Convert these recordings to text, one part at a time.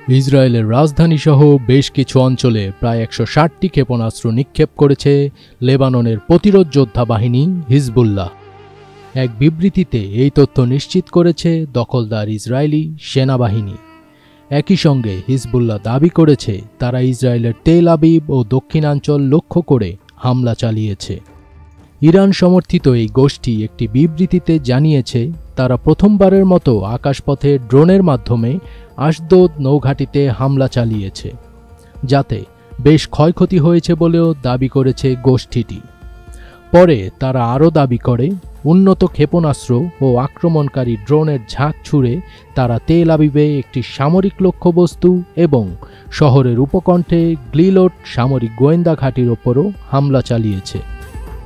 ইসরায়েলের রাজধানীসহ বেশ কিছু অঞ্চলে প্রায় ১৬০টি ক্ষেপণাস্ত্র নিক্ষেপ করেছে লেবাননের প্রতিরোধ যোদ্ধা বাহিনী হিজবুল্লাহ। এক বিবৃতিতে এই তথ্য নিশ্চিত করেছে দখলদার ইসরায়েলি সেনাবাহিনী। একই সঙ্গে হিজবুল্লাহ দাবি করেছে তারা ইসরায়েলের তেল আবিব ও দক্ষিণাঞ্চল লক্ষ্য করে হামলা চালিয়েছে। ইরান সমর্থিত এই গোষ্ঠী একটি বিবৃতিতে জানিয়েছে তারা প্রথমবারের মতো আকাশপথে ড্রোনের মাধ্যমে আশদোদ নৌঘাঁটিতে হামলা চালিয়েছে, যাতে বেশ ক্ষয়ক্ষতি হয়েছে বলেও দাবি করেছে গোষ্ঠীটি। পরে তারা আরও দাবি করে উন্নত ক্ষেপণাস্ত্র ও আক্রমণকারী ড্রোনের ঝাঁক ছুড়ে তারা তেল আবিবে একটি সামরিক লক্ষ্যবস্তু এবং শহরের উপকণ্ঠে গ্লিলোড সামরিক গোয়েন্দা ঘাঁটির ওপরও হামলা চালিয়েছে।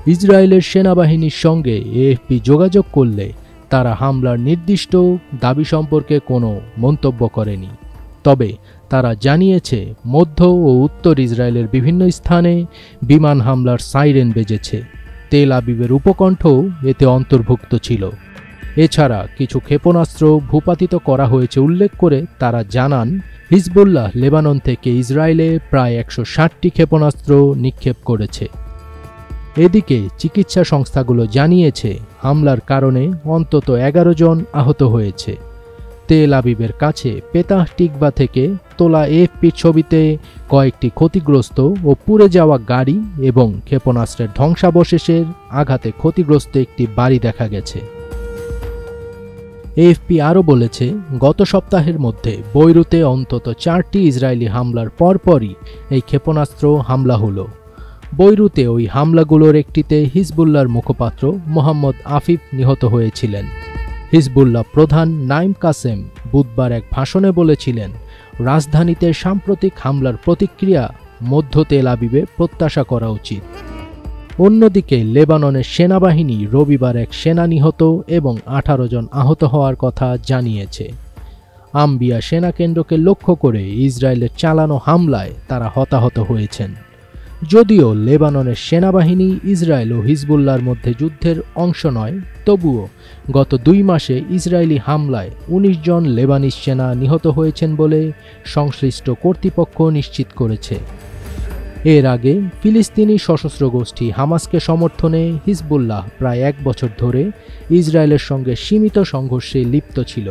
ইসরায়েলের সেনাবাহিনীর সঙ্গে এএফপি যোগাযোগ করলে তারা হামলার নির্দিষ্ট দাবি সম্পর্কে কোনো মন্তব্য করেনি। তবে তারা জানিয়েছে মধ্য ও উত্তর ইসরায়েলের বিভিন্ন স্থানে বিমান হামলার সাইরেন বেজেছে। তেল আবিবের উপকণ্ঠও এতে অন্তর্ভুক্ত ছিল। এছাড়া কিছু ক্ষেপণাস্ত্র ভূপাতিত করা হয়েছে উল্লেখ করে তারা জানান হিজবুল্লাহ লেবানন থেকে ইসরায়েলে প্রায় ১৬০টি ক্ষেপণাস্ত্র নিক্ষেপ করেছে। এদিকে চিকিৎসা সংস্থাগুলো জানিয়েছে হামলার কারণে অন্তত ১১ জন আহত হয়েছে। তেল আবিবের কাছে পেতাহ টিকবা থেকে তোলা এএফপি ছবিতে কয়েকটি ক্ষতিগ্রস্ত ও পুড়ে যাওয়া গাড়ি এবং ক্ষেপণাস্ত্রের ধ্বংসাবশেষের আঘাতে ক্ষতিগ্রস্ত একটি বাড়ি দেখা গেছে। এএফপি আরও বলেছে গত সপ্তাহের মধ্যে বৈরুতে অন্তত ৪টি ইসরায়েলি হামলার পরপরই এই ক্ষেপণাস্ত্র হামলা হলো। বৈরুতে ওই হামলাগুলোর একটিতে হিজবুল্লাহর মুখপাত্র মোহাম্মদ আফিফ নিহত হয়েছিলেন। হিজবুল্লাহ প্রধান নাইম কাসেম বুধবার এক ভাষণে বলেছিলেন রাজধানীতে সাম্প্রতিক হামলার প্রতিক্রিয়া মধ্য তেল আবিবে প্রত্যাশা করা উচিত। অন্যদিকে লেবাননের সেনাবাহিনী রবিবার এক সেনা নিহত এবং ১৮ জন আহত হওয়ার কথা জানিয়েছে। আম্বিয়া সেনাকেন্দ্রকে লক্ষ্য করে ইসরায়েলের চালানো হামলায় তারা হতাহত হয়েছেন। যদিও লেবাননের সেনাবাহিনী ইসরায়েল ও হিজবুল্লাহর মধ্যে যুদ্ধের অংশ নয়, তবুও গত ২ মাসে ইসরায়েলি হামলায় ১৯ জন লেবানিজ সেনা নিহত হয়েছেন বলে সংশ্লিষ্ট কর্তৃপক্ষ নিশ্চিত করেছে। এর আগে ফিলিস্তিনি সশস্ত্র গোষ্ঠী হামাসকে সমর্থনে হিজবুল্লাহ প্রায় ১ বছর ধরে ইসরায়েলের সঙ্গে সীমিত সংঘর্ষে লিপ্ত ছিল।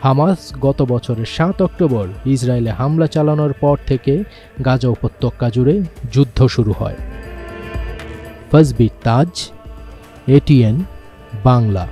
হামাস গত বছরের ৭ অক্টোবর ইসরায়েলে হামলা চালানোর পর থেকে গাজা উপত্যকা জুড়ে যুদ্ধ শুরু হয়। ফজবির তাজ, এটিএন বাংলা।